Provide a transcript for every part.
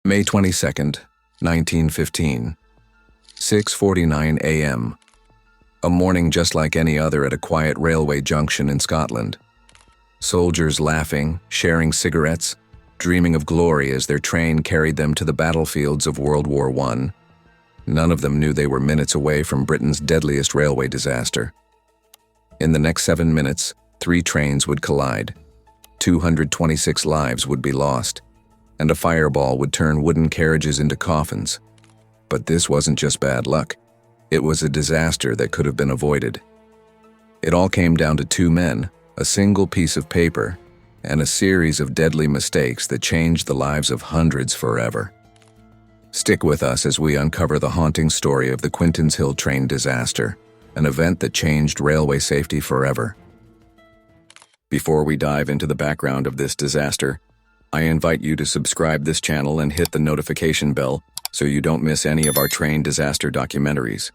May 22nd, 1915. 6:49 a.m. A morning just like any other at a quiet railway junction in Scotland. Soldiers laughing, sharing cigarettes, dreaming of glory as their train carried them to the battlefields of World War I. None of them knew they were minutes away from Britain's deadliest railway disaster. In the next 7 minutes, 3 trains would collide. 226 lives would be lost, and a fireball would turn wooden carriages into coffins. But this wasn't just bad luck. It was a disaster that could have been avoided. It all came down to 2 men, a single piece of paper, and a series of deadly mistakes that changed the lives of hundreds forever. Stick with us as we uncover the haunting story of the Quintinshill train disaster, an event that changed railway safety forever. Before we dive into the background of this disaster, I invite you to subscribe this channel and hit the notification bell so you don't miss any of our train disaster documentaries.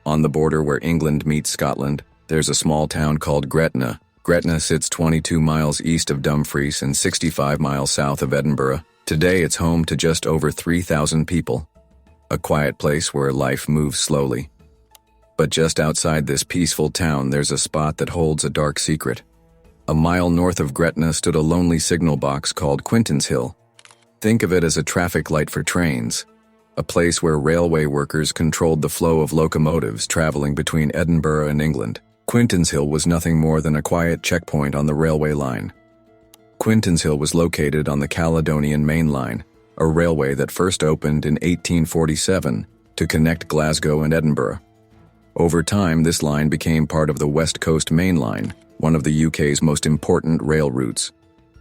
On the border where England meets Scotland, there's a small town called Gretna. Gretna sits 22 miles east of Dumfries and 65 miles south of Edinburgh. Today it's home to just over 3,000 people. A quiet place where life moves slowly. But just outside this peaceful town there's a spot that holds a dark secret. A mile north of Gretna stood a lonely signal box called Quintinshill. Think of it as a traffic light for trains, a place where railway workers controlled the flow of locomotives traveling between Edinburgh and England. Quintinshill was nothing more than a quiet checkpoint on the railway line. Quintinshill was located on the Caledonian Main Line, a railway that first opened in 1847 to connect Glasgow and Edinburgh. Over time, this line became part of the West Coast Main Line, one of the UK's most important rail routes.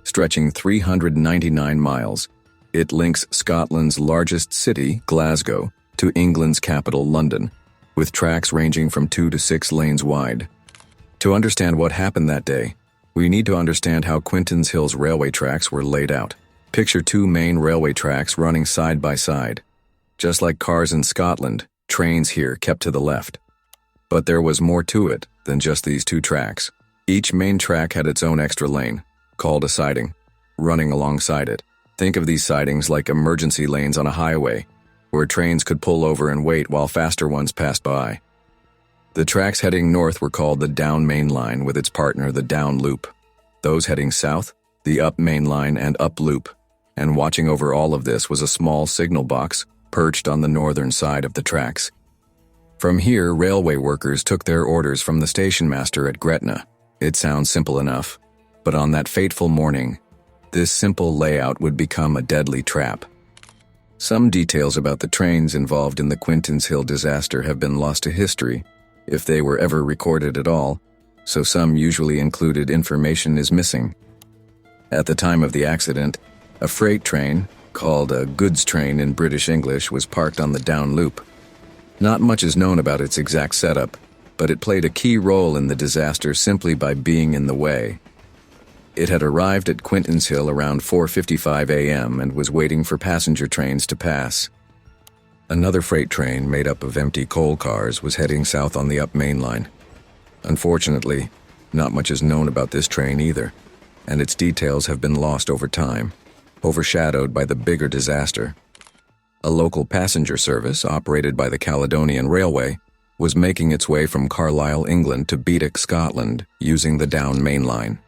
Stretching 399 miles, it links Scotland's largest city, Glasgow, to England's capital, London, with tracks ranging from 2 to 6 lanes wide. To understand what happened that day, we need to understand how Quintinshill's railway tracks were laid out. Picture 2 main railway tracks running side by side. Just like cars in Scotland, trains here kept to the left. But there was more to it than just these 2 tracks. Each main track had its own extra lane, called a siding, running alongside it. Think of these sidings like emergency lanes on a highway, where trains could pull over and wait while faster ones passed by. The tracks heading north were called the Down Main Line with its partner, the Down Loop. Those heading south, the Up Main Line and Up Loop. And watching over all of this was a small signal box perched on the northern side of the tracks. From here, railway workers took their orders from the station master at Gretna. It sounds simple enough, but on that fateful morning, this simple layout would become a deadly trap. Some details about the trains involved in the Quintinshill disaster have been lost to history, if they were ever recorded at all, so some usually included information is missing. At the time of the accident, a freight train, called a goods train in British English, was parked on the Down Loop. Not much is known about its exact setup, but it played a key role in the disaster simply by being in the way. It had arrived at Quintinshill around 4:55 a.m. and was waiting for passenger trains to pass. Another freight train made up of empty coal cars was heading south on the Up Main Line. Unfortunately, not much is known about this train either, and its details have been lost over time, overshadowed by the bigger disaster. A local passenger service operated by the Caledonian Railway was making its way from Carlisle, England to Beatwick, Scotland, using the Down Main Line.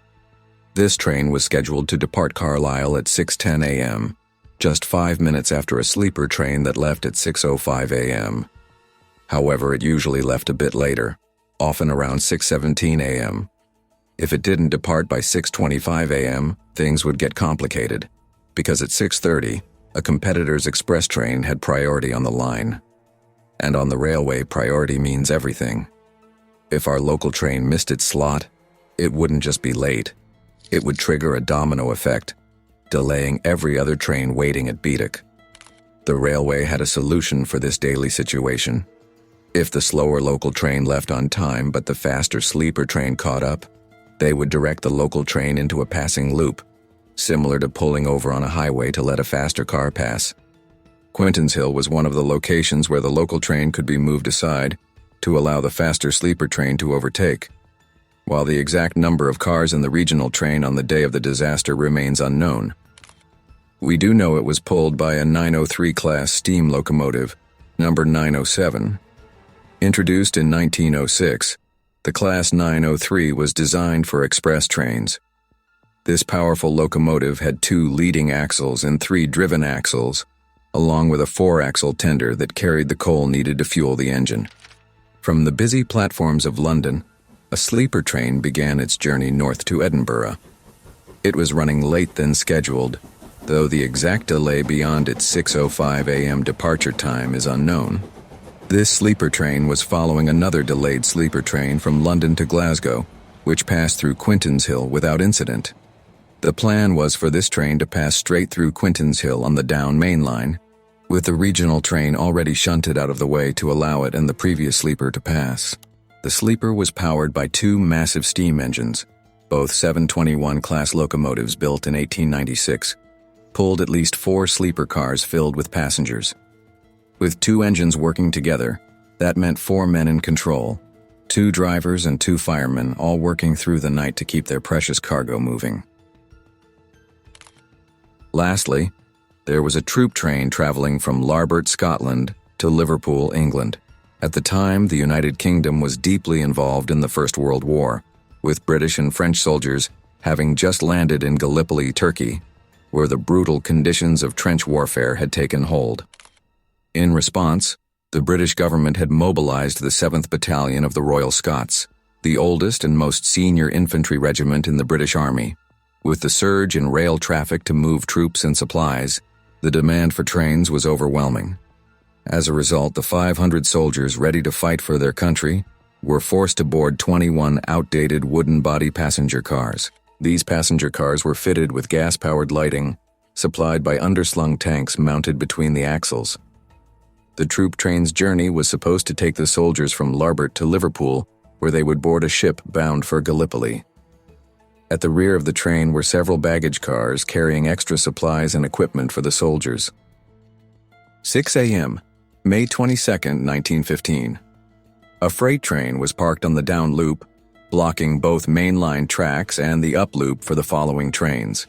This train was scheduled to depart Carlisle at 6:10 a.m., just 5 minutes after a sleeper train that left at 6:05 a.m. However, it usually left a bit later, often around 6:17 a.m. If it didn't depart by 6:25 a.m., things would get complicated, because at 6:30, a competitor's express train had priority on the line. And on the railway, priority means everything. If our local train missed its slot, it wouldn't just be late. It would trigger a domino effect, delaying every other train waiting at Beatwick. The railway had a solution for this daily situation. If the slower local train left on time but the faster sleeper train caught up, they would direct the local train into a passing loop, similar to pulling over on a highway to let a faster car pass. Quintinshill was one of the locations where the local train could be moved aside to allow the faster sleeper train to overtake. While the exact number of cars in the regional train on the day of the disaster remains unknown, We do know it was pulled by a 903 class steam locomotive, number 907. Introduced in 1906, the Class 903 was designed for express trains. This powerful locomotive had 2 leading axles and 3 driven axles, along with a 4-axle tender that carried the coal needed to fuel the engine. From the busy platforms of London, a sleeper train began its journey north to Edinburgh. It was running late than scheduled, though the exact delay beyond its 6:05 a.m. departure time is unknown. This sleeper train was following another delayed sleeper train from London to Glasgow, which passed through Quintinshill without incident. The plan was for this train to pass straight through Quintinshill on the down main line, with the regional train already shunted out of the way to allow it and the previous sleeper to pass. The sleeper was powered by 2 massive steam engines, both 721 class locomotives built in 1896, pulled at least 4 sleeper cars filled with passengers. With 2 engines working together, that meant 4 men in control, 2 drivers and 2 firemen, all working through the night to keep their precious cargo moving. Lastly, there was a troop train traveling from Larbert, Scotland to Liverpool, England. At the time, the United Kingdom was deeply involved in the First World War, with British and French soldiers having just landed in Gallipoli, Turkey, where the brutal conditions of trench warfare had taken hold. In response, the British government had mobilized the 7th Battalion of the Royal Scots, the oldest and most senior infantry regiment in the British Army. With the surge in rail traffic to move troops and supplies, the demand for trains was overwhelming. As a result, the 500 soldiers ready to fight for their country were forced to board 21 outdated wooden-body passenger cars. These passenger cars were fitted with gas-powered lighting, supplied by underslung tanks mounted between the axles. The troop train's journey was supposed to take the soldiers from Larbert to Liverpool, where they would board a ship bound for Gallipoli. At the rear of the train were several baggage cars carrying extra supplies and equipment for the soldiers. 6 a.m., May 22, 1915. A freight train was parked on the down loop, blocking both mainline tracks and the up loop for the following trains.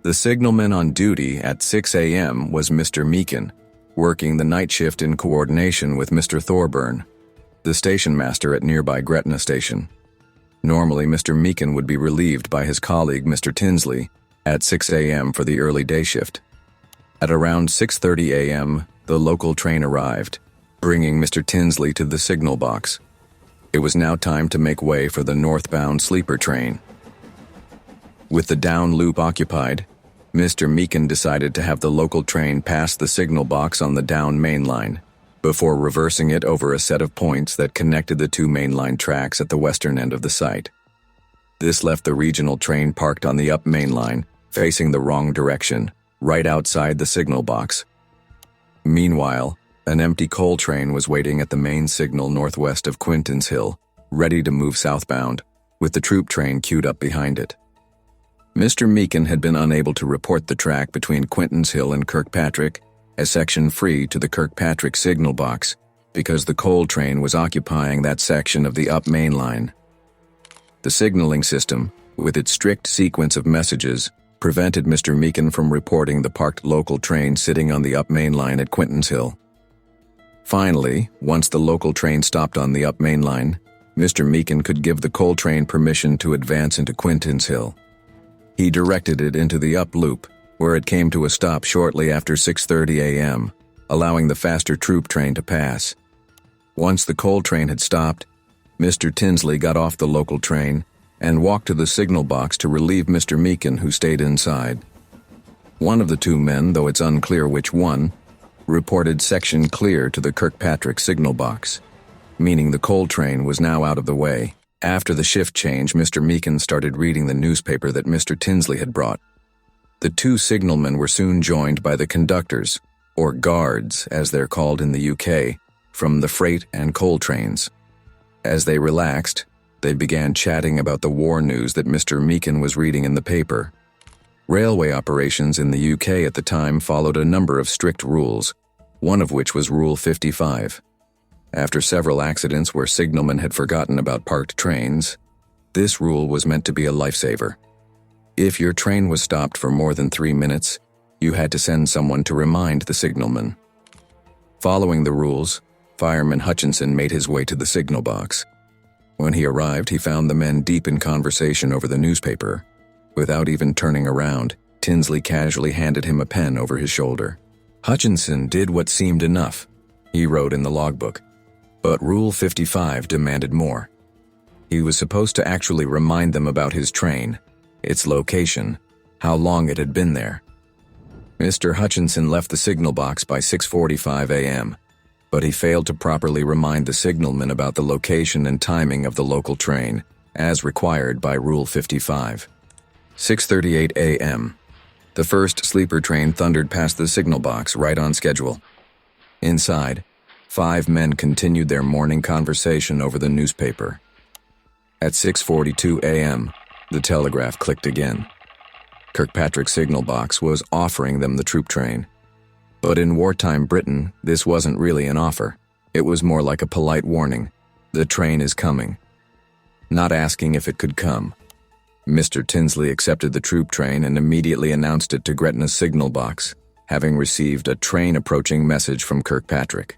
The signalman on duty at 6 a.m. was Mr. Meakin, working the night shift in coordination with Mr. Thorburn, the station master at nearby Gretna station. Normally, Mr. Meakin would be relieved by his colleague Mr. Tinsley at 6 a.m. for the early day shift. At around 6:30 a.m., the local train arrived, bringing Mr. Tinsley to the signal box. It was now time to make way for the northbound sleeper train. With the down loop occupied, Mr. Meakin decided to have the local train pass the signal box on the down main line, before reversing it over a set of points that connected the 2 mainline tracks at the western end of the site. This left the regional train parked on the up main line, facing the wrong direction, right outside the signal box. Meanwhile, an empty coal train was waiting at the main signal northwest of Quintinshill, ready to move southbound, with the troop train queued up behind it. Mr. Meakin had been unable to report the track between Quintinshill and Kirkpatrick, a section free to the Kirkpatrick signal box, because the coal train was occupying that section of the up main line. The signaling system, with its strict sequence of messages, prevented Mr. Meakin from reporting the parked local train sitting on the up main line at Quintinshill. Finally, once the local train stopped on the up main line, Mr. Meakin could give the coal train permission to advance into Quintinshill. He directed it into the up loop, where it came to a stop shortly after 6:30 a.m., allowing the faster troop train to pass. Once the coal train had stopped, Mr. Tinsley got off the local train and walked to the signal box to relieve Mr. Meakin, who stayed inside. One of the 2 men, though it's unclear which one, reported section clear to the Kirkpatrick signal box, meaning the coal train was now out of the way. After the shift change, Mr. Meakin started reading the newspaper that Mr. Tinsley had brought. The 2 signalmen were soon joined by the conductors, or guards as they're called in the UK, from the freight and coal trains. As they relaxed, they began chatting about the war news that Mr. Meakin was reading in the paper. Railway operations in the UK at the time followed a number of strict rules, one of which was Rule 55. After several accidents where signalmen had forgotten about parked trains, this rule was meant to be a lifesaver. If your train was stopped for more than 3 minutes, You had to send someone to remind the signalman. Following the rules, Fireman Hutchinson made his way to the signal box. When he arrived, he found the men deep in conversation over the newspaper. Without even turning around, Tinsley casually handed him a pen over his shoulder. Hutchinson did what seemed enough. He wrote in the logbook. But Rule 55 demanded more. He was supposed to actually remind them about his train, its location, how long it had been there. Mr. Hutchinson left the signal box by 6:45 a.m., but he failed to properly remind the signalman about the location and timing of the local train, as required by Rule 55. 6:38 a.m. The first sleeper train thundered past the signal box right on schedule. Inside, 5 men continued their morning conversation over the newspaper. At 6:42 a.m., the telegraph clicked again. Kirkpatrick's signal box was offering them the troop train. But in wartime Britain, this wasn't really an offer. It was more like a polite warning. The train is coming. Not asking if it could come. Mr. Tinsley accepted the troop train and immediately announced it to Gretna's signal box, having received a train approaching message from Kirkpatrick.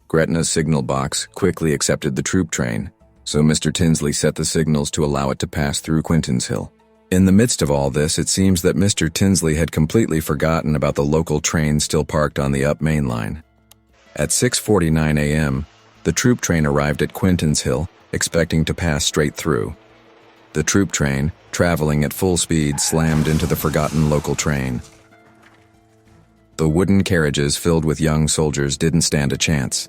Gretna's signal box quickly accepted the troop train, so Mr. Tinsley set the signals to allow it to pass through Quintinshill. In the midst of all this, it seems that Mr. Tinsley had completely forgotten about the local train still parked on the up main line. At 6:49 a.m., the troop train arrived at Quintinshill, expecting to pass straight through. The troop train, traveling at full speed, slammed into the forgotten local train. The wooden carriages filled with young soldiers didn't stand a chance.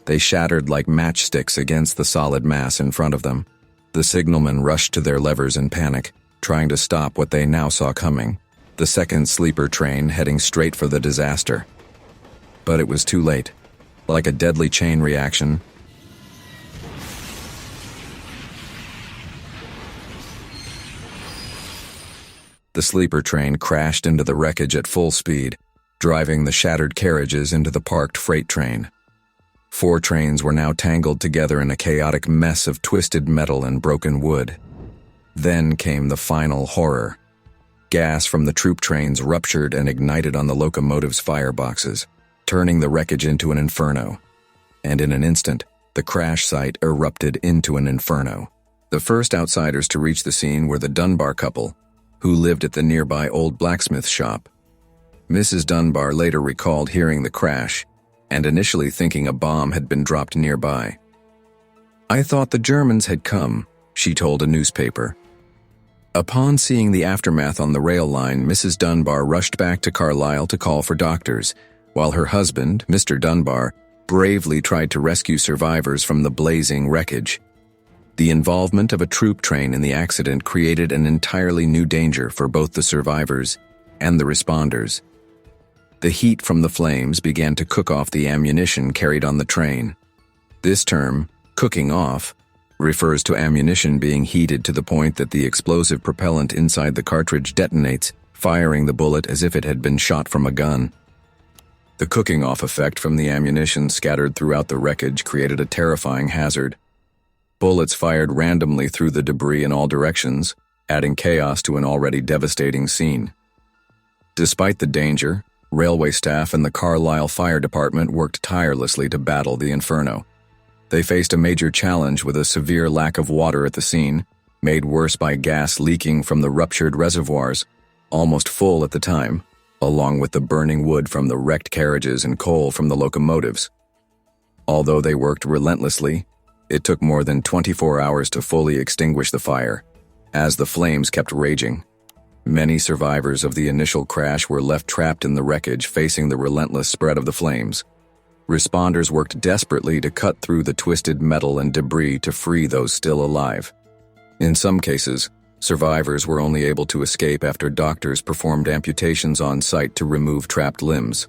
They shattered like matchsticks against the solid mass in front of them. The signalmen rushed to their levers in panic, trying to stop what they now saw coming, the second sleeper train heading straight for the disaster. But it was too late. Like a deadly chain reaction, the sleeper train crashed into the wreckage at full speed, driving the shattered carriages into the parked freight train. 4 trains were now tangled together in a chaotic mess of twisted metal and broken wood. Then came the final horror. Gas from the troop trains ruptured and ignited on the locomotive's fireboxes, turning the wreckage into an inferno. And in an instant, the crash site erupted into an inferno. The first outsiders to reach the scene were the Dunbar couple, who lived at the nearby old blacksmith shop. Mrs. Dunbar later recalled hearing the crash, and initially thinking a bomb had been dropped nearby. "I thought the Germans had come," she told a newspaper. Upon seeing the aftermath on the rail line, Mrs. Dunbar rushed back to Carlisle to call for doctors, while her husband, Mr. Dunbar, bravely tried to rescue survivors from the blazing wreckage. The involvement of a troop train in the accident created an entirely new danger for both the survivors and the responders. The heat from the flames began to cook off the ammunition carried on the train. This term, cooking off, refers to ammunition being heated to the point that the explosive propellant inside the cartridge detonates, firing the bullet as if it had been shot from a gun. The cooking off effect from the ammunition scattered throughout the wreckage created a terrifying hazard. Bullets fired randomly through the debris in all directions, adding chaos to an already devastating scene. Despite the danger, railway staff and the Carlisle Fire Department worked tirelessly to battle the inferno. They faced a major challenge with a severe lack of water at the scene, made worse by gas leaking from the ruptured reservoirs, almost full at the time, along with the burning wood from the wrecked carriages and coal from the locomotives. Although they worked relentlessly, it took more than 24 hours to fully extinguish the fire, as the flames kept raging. Many survivors of the initial crash were left trapped in the wreckage facing the relentless spread of the flames. Responders worked desperately to cut through the twisted metal and debris to free those still alive. In some cases, survivors were only able to escape after doctors performed amputations on site to remove trapped limbs,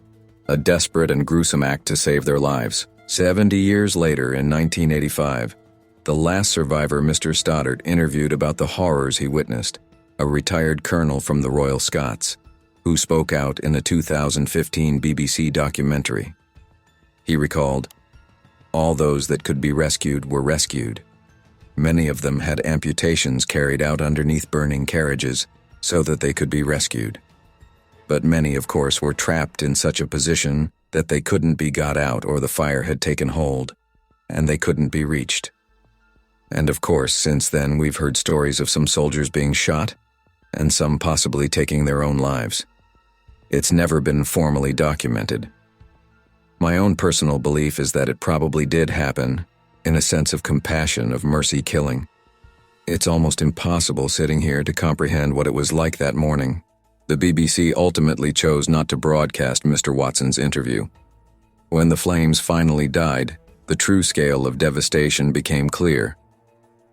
a desperate and gruesome act to save their lives. 70 years later, in 1985, the last survivor, Mr. Stoddart, interviewed about the horrors he witnessed, a retired colonel from the Royal Scots, who spoke out in a 2015 BBC documentary. He recalled, "All those that could be rescued were rescued. Many of them had amputations carried out underneath burning carriages so that they could be rescued. But many, of course, were trapped in such a position that they couldn't be got out or the fire had taken hold, and they couldn't be reached. And of course, since then we've heard stories of some soldiers being shot, and some possibly taking their own lives. It's never been formally documented. My own personal belief is that it probably did happen, in a sense of compassion, of mercy killing. It's almost impossible sitting here to comprehend what it was like that morning. The BBC ultimately chose not to broadcast Mr. Watson's interview. When the flames finally died, the true scale of devastation became clear.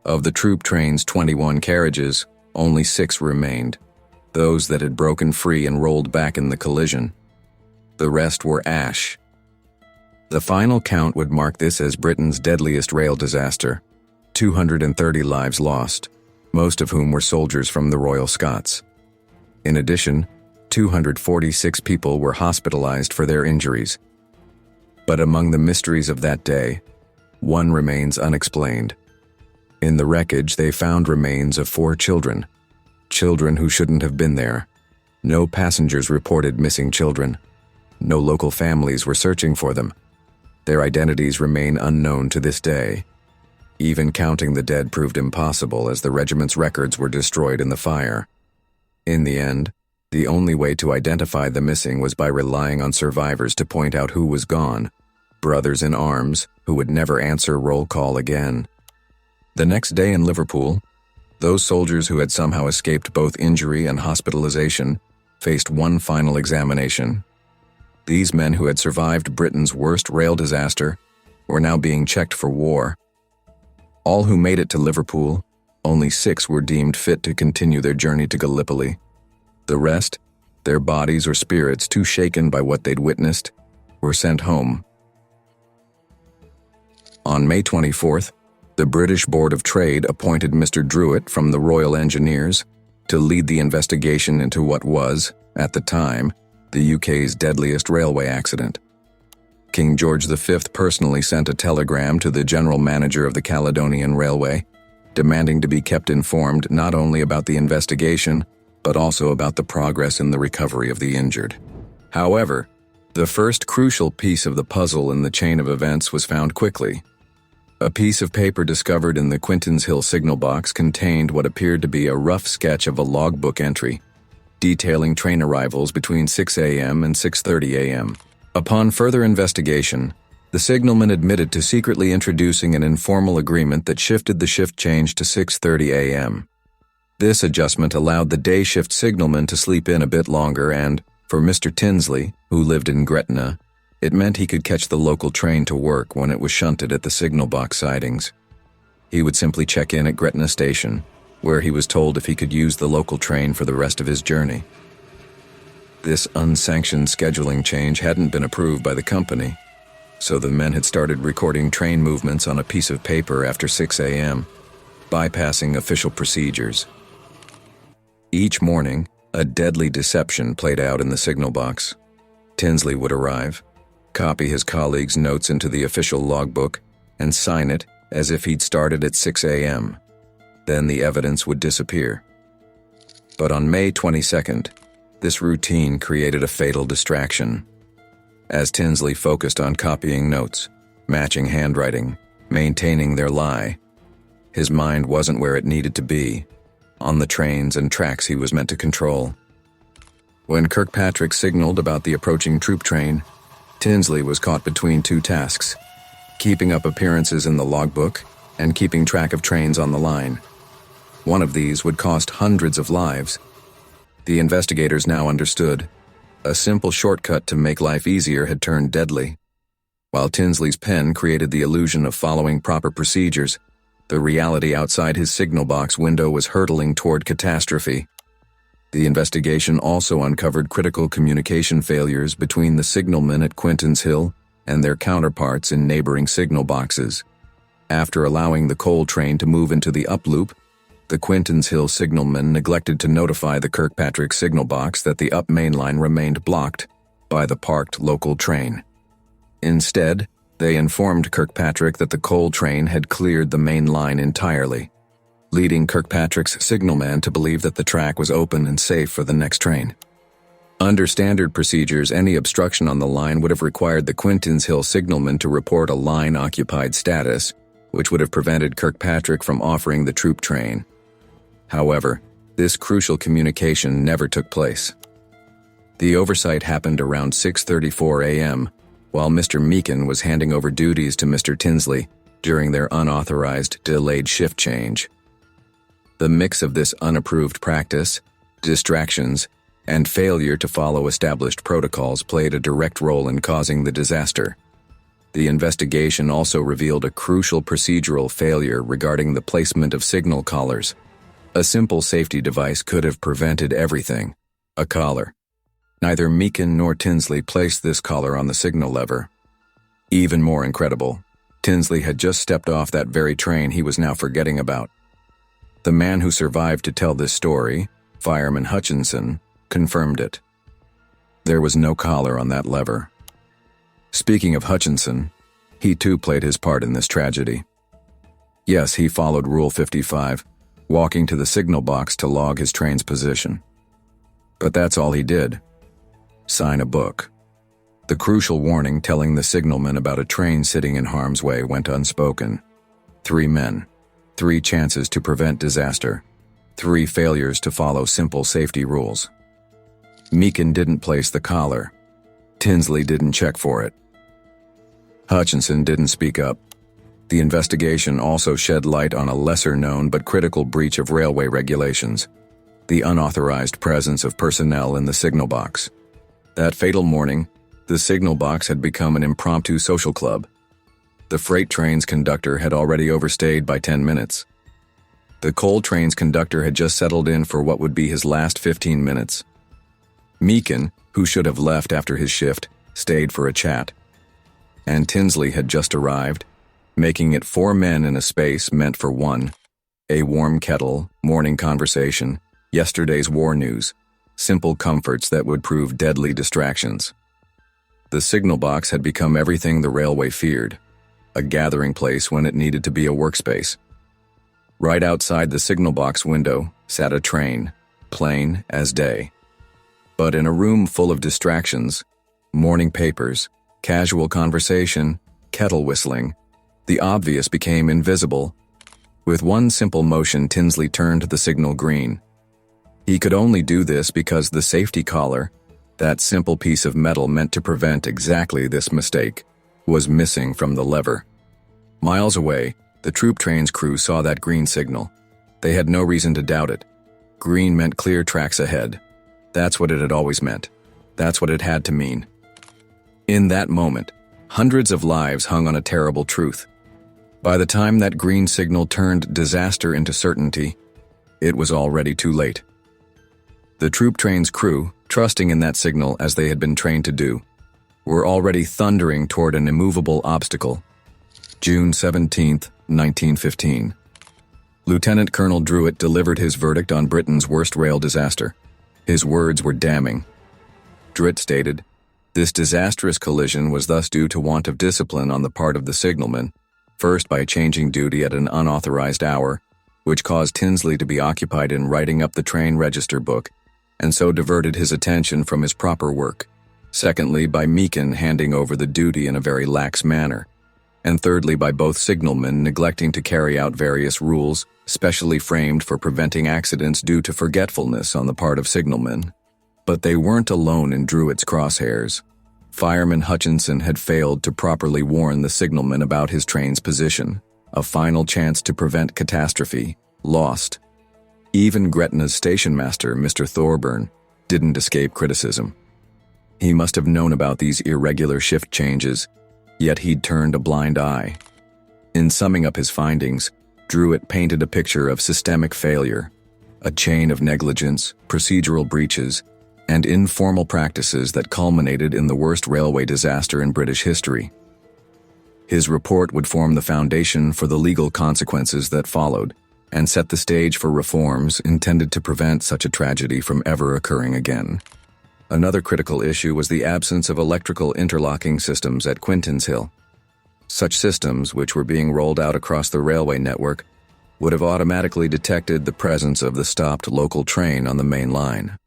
Of the troop train's 21 carriages, only 6 remained, those that had broken free and rolled back in the collision. The rest were ash. The final count would mark this as Britain's deadliest rail disaster. 230 lives lost, most of whom were soldiers from the Royal Scots. In addition, 246 people were hospitalized for their injuries. But among the mysteries of that day, one remains unexplained. In the wreckage, they found remains of 4 children. Children who shouldn't have been there. No passengers reported missing children. No local families were searching for them. Their identities remain unknown to this day. Even counting the dead proved impossible as the regiment's records were destroyed in the fire. In the end, the only way to identify the missing was by relying on survivors to point out who was gone, brothers in arms who would never answer roll call again. The next day in Liverpool, those soldiers who had somehow escaped both injury and hospitalization faced one final examination. These men who had survived Britain's worst rail disaster were now being checked for war. All who made it to Liverpool, only 6 were deemed fit to continue their journey to Gallipoli. The rest, their bodies or spirits too shaken by what they'd witnessed, were sent home. On May 24th, the British Board of Trade appointed Mr. Druitt from the Royal Engineers to lead the investigation into what was, at the time, the UK's deadliest railway accident. King George V personally sent a telegram to the general manager of the Caledonian Railway, demanding to be kept informed not only about the investigation, but also about the progress in the recovery of the injured. However, the first crucial piece of the puzzle in the chain of events was found quickly. A piece of paper discovered in the Quintinshill signal box contained what appeared to be a rough sketch of a logbook entry, detailing train arrivals between 6 a.m. and 6:30 a.m. Upon further investigation, the signalman admitted to secretly introducing an informal agreement that shifted the shift change to 6:30 a.m. This adjustment allowed the day shift signalman to sleep in a bit longer and, for Mr. Tinsley, who lived in Gretna, it meant he could catch the local train to work when it was shunted at the signal box sidings. He would simply check in at Gretna Station, where he was told if he could use the local train for the rest of his journey. This unsanctioned scheduling change hadn't been approved by the company, so the men had started recording train movements on a piece of paper after 6 a.m., bypassing official procedures. Each morning, a deadly deception played out in the signal box. Tinsley would arrive, copy his colleagues' notes into the official logbook, and sign it as if he'd started at 6 a.m. Then the evidence would disappear. But on May 22nd, this routine created a fatal distraction. As Tinsley focused on copying notes, matching handwriting, maintaining their lie, his mind wasn't where it needed to be, on the trains and tracks he was meant to control. When Kirkpatrick signaled about the approaching troop train, Tinsley was caught between 2 tasks: keeping up appearances in the logbook and keeping track of trains on the line. One of these would cost hundreds of lives. The investigators now understood. A simple shortcut to make life easier had turned deadly. While Tinsley's pen created the illusion of following proper procedures, the reality outside his signal box window was hurtling toward catastrophe. The investigation also uncovered critical communication failures between the signalmen at Quintinshill and their counterparts in neighboring signal boxes. After allowing the coal train to move into the up loop, the Quintinshill signalmen neglected to notify the Kirkpatrick signal box that the up main line remained blocked by the parked local train. Instead, they informed Kirkpatrick that the coal train had cleared the main line entirely, leading Kirkpatrick's signalman to believe that the track was open and safe for the next train. Under standard procedures, any obstruction on the line would have required the Quintinshill signalman to report a line-occupied status, which would have prevented Kirkpatrick from offering the troop train. However, this crucial communication never took place. The oversight happened around 6:34 a.m., while Mr. Meakin was handing over duties to Mr. Tinsley during their unauthorized delayed shift change. The mix of this unapproved practice, distractions, and failure to follow established protocols played a direct role in causing the disaster. The investigation also revealed a crucial procedural failure regarding the placement of signal collars. A simple safety device could have prevented everything: a collar. Neither Meakin nor Tinsley placed this collar on the signal lever. Even more incredible, Tinsley had just stepped off that very train he was now forgetting about. The man who survived to tell this story, Fireman Hutchinson, confirmed it. There was no collar on that lever. Speaking of Hutchinson, he too played his part in this tragedy. Yes, he followed Rule 55, walking to the signal box to log his train's position. But that's all he did. Sign a book. The crucial warning telling the signalman about a train sitting in harm's way went unspoken. 3 men, 3 chances to prevent disaster, 3 failures to follow simple safety rules. Meakin didn't place the collar. Tinsley didn't check for it. Hutchinson didn't speak up. The investigation also shed light on a lesser-known but critical breach of railway regulations: the unauthorized presence of personnel in the signal box. That fatal morning, the signal box had become an impromptu social club. The freight train's conductor had already overstayed by 10 minutes. The coal train's conductor had just settled in for what would be his last 15 minutes. Meakin, who should have left after his shift, stayed for a chat. And Tinsley had just arrived, making it 4 men in a space meant for one: a warm kettle, morning conversation, yesterday's war news, simple comforts that would prove deadly distractions. The signal box had become everything the railway feared: a gathering place when it needed to be a workspace. Right outside the signal box window sat a train, plain as day. But in a room full of distractions, morning papers, casual conversation, kettle whistling, the obvious became invisible. With one simple motion, Tinsley turned the signal green. He could only do this because the safety collar, that simple piece of metal meant to prevent exactly this mistake, was missing from the lever. Miles away, the troop train's crew saw that green signal. They had no reason to doubt it. Green meant clear tracks ahead. That's what it had always meant. That's what it had to mean. In that moment, hundreds of lives hung on a terrible truth. By the time that green signal turned disaster into certainty, it was already too late. The troop train's crew, trusting in that signal as they had been trained to do, were already thundering toward an immovable obstacle. June 17, 1915. Lieutenant Colonel Druitt delivered his verdict on Britain's worst rail disaster. His words were damning. Druitt stated, "This disastrous collision was thus due to want of discipline on the part of the signalman, first by changing duty at an unauthorized hour, which caused Tinsley to be occupied in writing up the train register book, and so diverted his attention from his proper work. Secondly, by Meakin handing over the duty in a very lax manner. And thirdly, by both signalmen neglecting to carry out various rules, specially framed for preventing accidents due to forgetfulness on the part of signalmen. But they weren't alone in Druitt's crosshairs. Fireman Hutchinson had failed to properly warn the signalman about his train's position. A final chance to prevent catastrophe, lost. Even Gretna's station master, Mr. Thorburn, didn't escape criticism. He must have known about these irregular shift changes, yet he'd turned a blind eye. In summing up his findings, Druitt painted a picture of systemic failure, a chain of negligence, procedural breaches, and informal practices that culminated in the worst railway disaster in British history. His report would form the foundation for the legal consequences that followed, and set the stage for reforms intended to prevent such a tragedy from ever occurring again. Another critical issue was the absence of electrical interlocking systems at Quintinshill. Such systems, which were being rolled out across the railway network, would have automatically detected the presence of the stopped local train on the main line.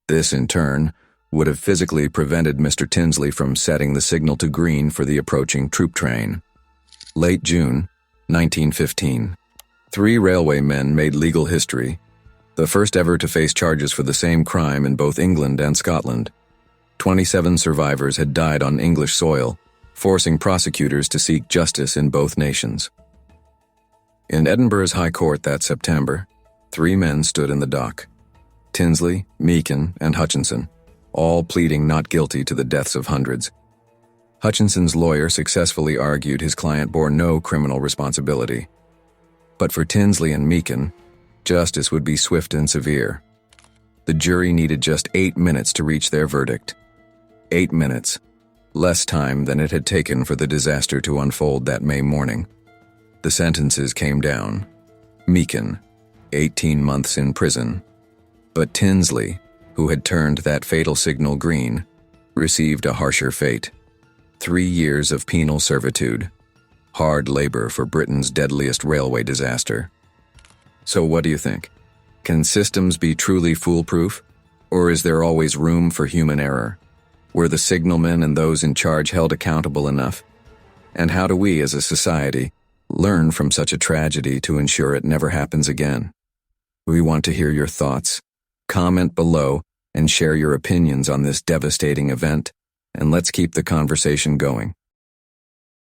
This, in turn, would have physically prevented Mr. Tinsley from setting the signal to green for the approaching troop train. Late June, 1915. 3 railway men made legal history, the first ever to face charges for the same crime in both England and Scotland. 27 survivors had died on English soil, forcing prosecutors to seek justice in both nations. In Edinburgh's High Court that September, 3 men stood in the dock: Tinsley, Meakin, and Hutchinson, all pleading not guilty to the deaths of hundreds. Hutchinson's lawyer successfully argued his client bore no criminal responsibility. But for Tinsley and Meakin, justice would be swift and severe. The jury needed just 8 minutes to reach their verdict. 8 minutes, less time than it had taken for the disaster to unfold that May morning. The sentences came down. Meakin, 18 months in prison. But Tinsley, who had turned that fatal signal green, received a harsher fate. 3 years of penal servitude. Hard labor for Britain's deadliest railway disaster. So what do you think? Can systems be truly foolproof? Or is there always room for human error? Were the signalmen and those in charge held accountable enough? And how do we, as a society, learn from such a tragedy to ensure it never happens again? We want to hear your thoughts. Comment below and share your opinions on this devastating event, and let's keep the conversation going.